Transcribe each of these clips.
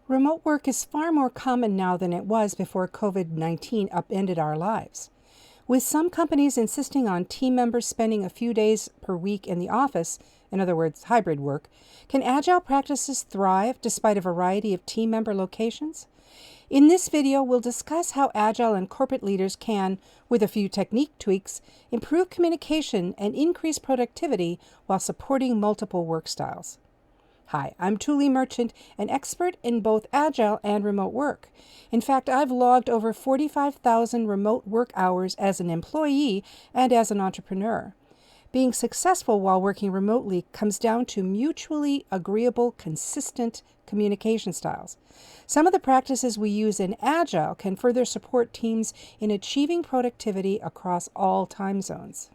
Remote work is far more common now than it was before COVID-19 upended our lives. With some companies insisting on team members spending a few days per week in the office, in other words, hybrid work, can Agile practices thrive despite a variety of team member locations? In this video, we'll discuss how Agile and corporate leaders can, with a few technique tweaks, improve communication and increase productivity while supporting multiple work styles. Hi, I'm Toolie Merchant, an expert in both Agile and remote work. In fact, I've logged over 45,000 remote work hours as an employee and as an entrepreneur. Being successful while working remotely comes down to mutually agreeable, consistent communication styles. Some of the practices we use in Agile can further support teams in achieving productivity across all time zones.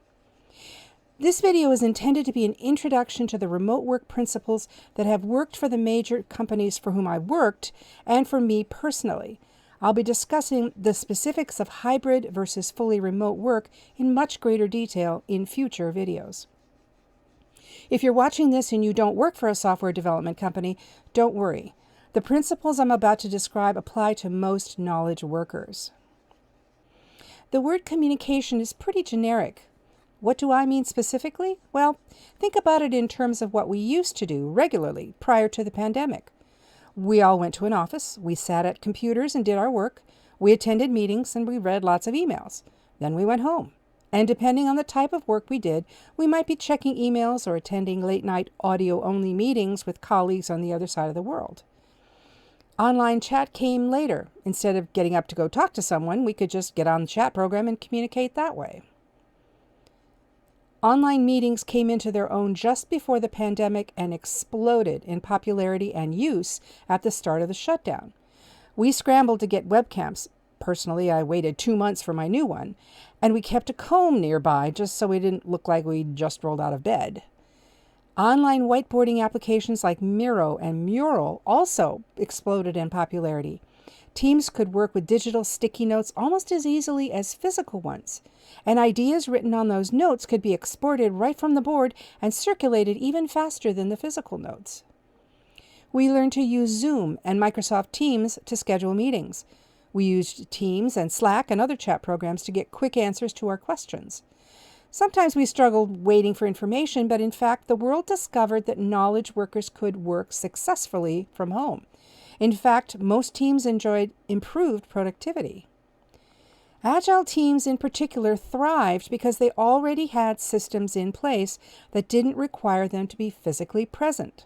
This video is intended to be an introduction to the remote work principles that have worked for the major companies for whom I've worked and for me personally. I'll be discussing the specifics of hybrid versus fully remote work in much greater detail in future videos. If you're watching this and you don't work for a software development company, don't worry. The principles I'm about to describe apply to most knowledge workers. The word communication is pretty generic. What do I mean specifically? Well, think about it in terms of what we used to do regularly prior to the pandemic. We all went to an office, we sat at computers and did our work, we attended meetings, and we read lots of emails. Then we went home. And depending on the type of work we did, we might be checking emails or attending late-night audio-only meetings with colleagues on the other side of the world. Online chat came later. Instead of getting up to go talk to someone, we could just get on the chat program and communicate that way. Online meetings came into their own just before the pandemic and exploded in popularity and use at the start of the shutdown. We scrambled to get webcams. Personally, I waited 2 months for my new one, and we kept a comb nearby just so we didn't look like we'd just rolled out of bed. Online whiteboarding applications like Miro and Mural also exploded in popularity. Teams could work with digital sticky notes almost as easily as physical ones, and ideas written on those notes could be exported right from the board and circulated even faster than the physical notes. We learned to use Zoom and Microsoft Teams to schedule meetings. We used Teams and Slack and other chat programs to get quick answers to our questions. Sometimes we struggled waiting for information, but in fact, the world discovered that knowledge workers could work successfully from home. In fact, most teams enjoyed improved productivity. Agile teams in particular thrived because they already had systems in place that didn't require them to be physically present.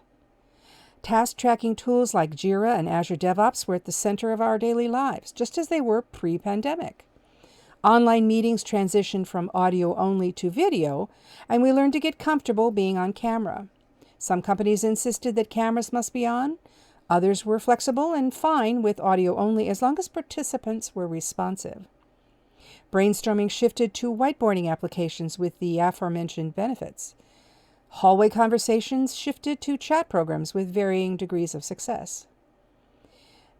Task tracking tools like Jira and Azure DevOps were at the center of our daily lives, just as they were pre-pandemic. Online meetings transitioned from audio only to video, and we learned to get comfortable being on camera. Some companies insisted that cameras must be on. Others were flexible and fine with audio only as long as participants were responsive. Brainstorming shifted to whiteboarding applications with the aforementioned benefits. Hallway conversations shifted to chat programs with varying degrees of success.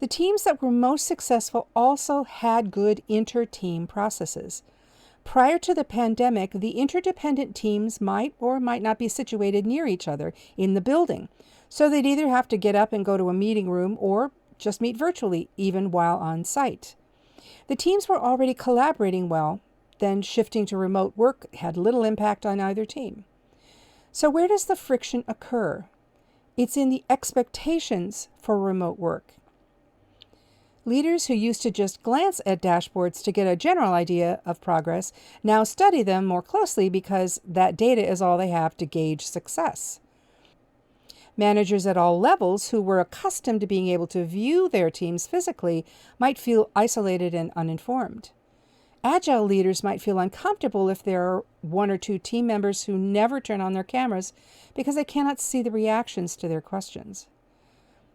The teams that were most successful also had good inter-team processes. Prior to the pandemic, the interdependent teams might or might not be situated near each other in the building, so they'd either have to get up and go to a meeting room or just meet virtually, even while on site. The teams were already collaborating well, then shifting to remote work had little impact on either team. So where does the friction occur? It's in the expectations for remote work. Leaders who used to just glance at dashboards to get a general idea of progress now study them more closely because that data is all they have to gauge success. Managers at all levels who were accustomed to being able to view their teams physically might feel isolated and uninformed. Agile leaders might feel uncomfortable if there are 1 or 2 team members who never turn on their cameras because they cannot see the reactions to their questions.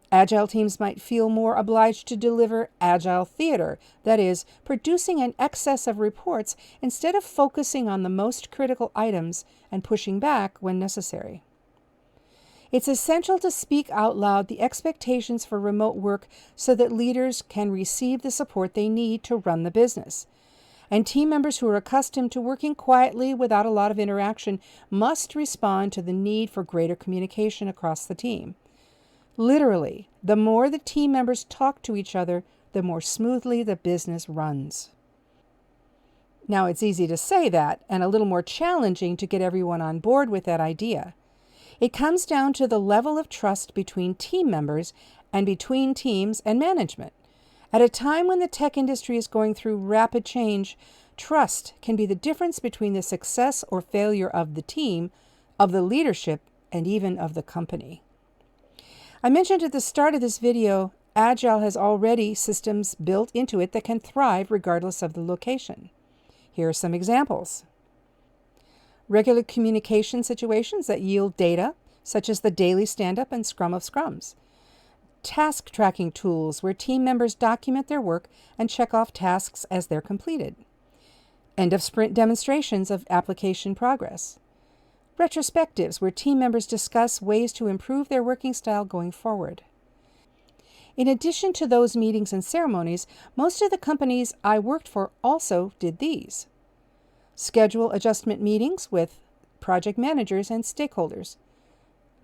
Agile teams might feel more obliged to deliver agile theater, that is, producing an excess of reports instead of focusing on the most critical items and pushing back when necessary. It's essential to speak out loud the expectations for remote work so that leaders can receive the support they need to run the business. And team members who are accustomed to working quietly without a lot of interaction must respond to the need for greater communication across the team. Literally, the more the team members talk to each other, the more smoothly the business runs. Now, it's easy to say that and a little more challenging to get everyone on board with that idea. It comes down to the level of trust between team members and between teams and management. At a time when the tech industry is going through rapid change, trust can be the difference between the success or failure of the team, of the leadership, and even of the company. I mentioned at the start of this video, Agile has already systems built into it that can thrive regardless of the location. Here are some examples. Regular communication situations that yield data, such as the daily stand-up and Scrum of Scrums. Task tracking tools where team members document their work and check off tasks as they're completed. End of sprint demonstrations of application progress. Retrospectives where team members discuss ways to improve their working style going forward. In addition to those meetings and ceremonies, most of the companies I worked for also did these. Schedule adjustment meetings with project managers and stakeholders.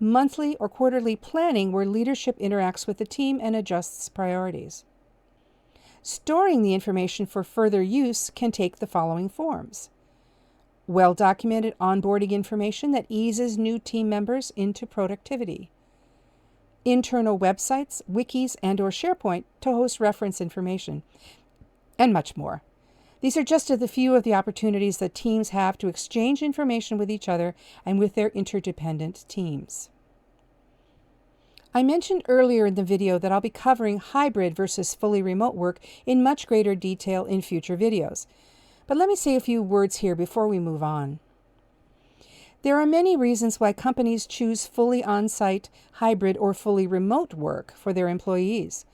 Monthly or quarterly planning where leadership interacts with the team and adjusts priorities. Storing the information for further use can take the following forms. Well-documented onboarding information that eases new team members into productivity. Internal websites, wikis, and/or SharePoint to host reference information, and much more. These are just a few of the opportunities that teams have to exchange information with each other and with their interdependent teams. I mentioned earlier in the video that I'll be covering hybrid versus fully remote work in much greater detail in future videos. But let me say a few words here before we move on. There are many reasons why companies choose fully on-site, hybrid, or fully remote work for their employees.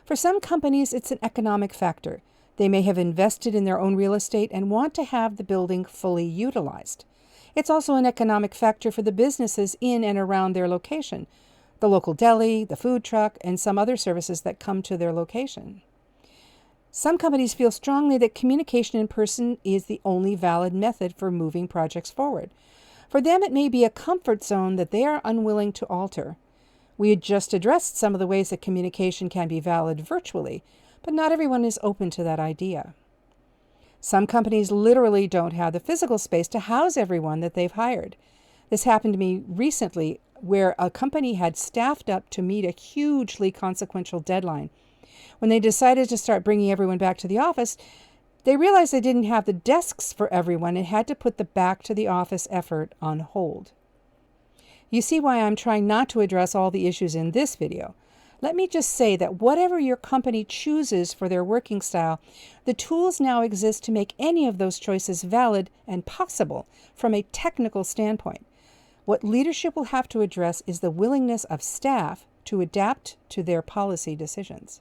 For some companies, it's an economic factor. They may have invested in their own real estate and want to have the building fully utilized. It's also an economic factor for the businesses in and around their location, the local deli, the food truck, and some other services that come to their location. Some companies feel strongly that communication in person is the only valid method for moving projects forward. For them, it may be a comfort zone that they are unwilling to alter. We had just addressed some of the ways that communication can be valid virtually, but not everyone is open to that idea. Some companies literally don't have the physical space to house everyone that they've hired. This happened to me recently, where a company had staffed up to meet a hugely consequential deadline. When they decided to start bringing everyone back to the office, they realized they didn't have the desks for everyone and had to put the back to the office effort on hold. You see why I'm trying not to address all the issues in this video. Let me just say that whatever your company chooses for their working style, the tools now exist to make any of those choices valid and possible from a technical standpoint. What leadership will have to address is the willingness of staff to adapt to their policy decisions.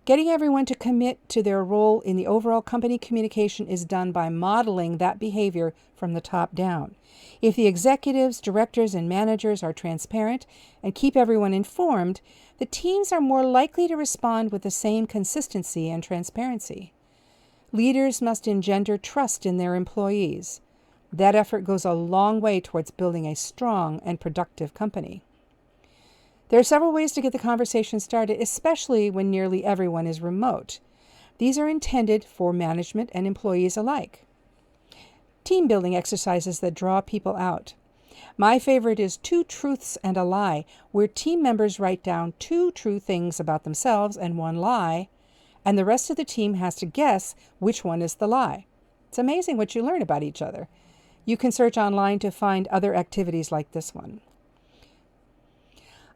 Getting everyone to commit to their role in the overall company communication is done by modeling that behavior from the top down. If the executives, directors, and managers are transparent and keep everyone informed, the teams are more likely to respond with the same consistency and transparency. Leaders must engender trust in their employees. That effort goes a long way towards building a strong and productive company. There are several ways to get the conversation started, especially when nearly everyone is remote. These are intended for management and employees alike. Team building exercises that draw people out. My favorite is 2 truths and a lie, where team members write down 2 true things about themselves and 1 lie, and the rest of the team has to guess which one is the lie. It's amazing what you learn about each other. You can search online to find other activities like this one.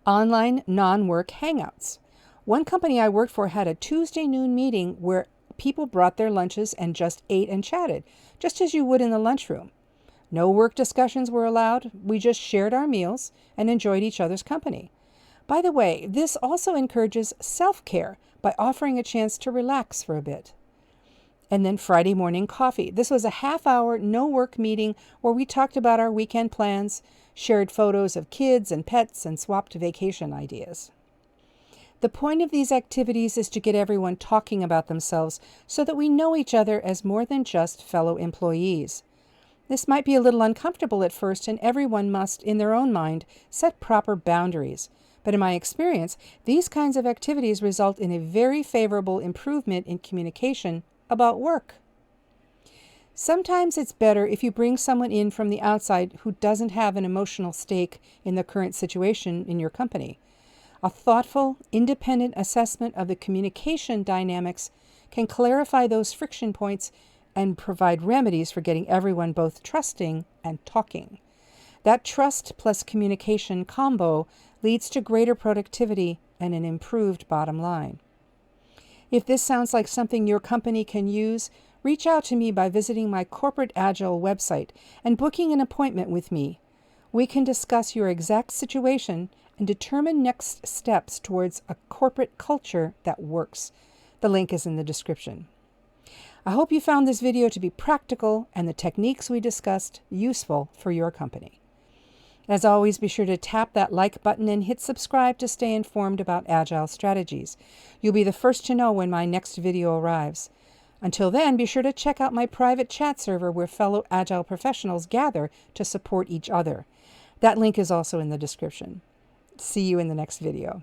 Online non-work hangouts. One company I worked for had a Tuesday noon meeting where people brought their lunches and just ate and chatted, just as you would in the lunchroom. No work discussions were allowed. We just shared our meals and enjoyed each other's company. By the way, this also encourages self-care by offering a chance to relax for a bit. And then Friday morning coffee. This was a half-hour no-work meeting where we talked about our weekend plans, shared photos of kids and pets, and swapped vacation ideas. The point of these activities is to get everyone talking about themselves so that we know each other as more than just fellow employees. This might be a little uncomfortable at first, and everyone must, in their own mind, set proper boundaries. But in my experience, these kinds of activities result in a very favorable improvement in communication about work. Sometimes it's better if you bring someone in from the outside who doesn't have an emotional stake in the current situation in your company. A thoughtful, independent assessment of the communication dynamics can clarify those friction points and provide remedies for getting everyone both trusting and talking. That trust plus communication combo leads to greater productivity and an improved bottom line. If this sounds like something your company can use, reach out to me by visiting my Corporate Agile website and booking an appointment with me. We can discuss your exact situation and determine next steps towards a corporate culture that works. The link is in the description. I hope you found this video to be practical and the techniques we discussed useful for your company. As always, be sure to tap that like button and hit subscribe to stay informed about Agile strategies. You'll be the first to know when my next video arrives. Until then, be sure to check out my private chat server where fellow Agile professionals gather to support each other. That link is also in the description. See you in the next video.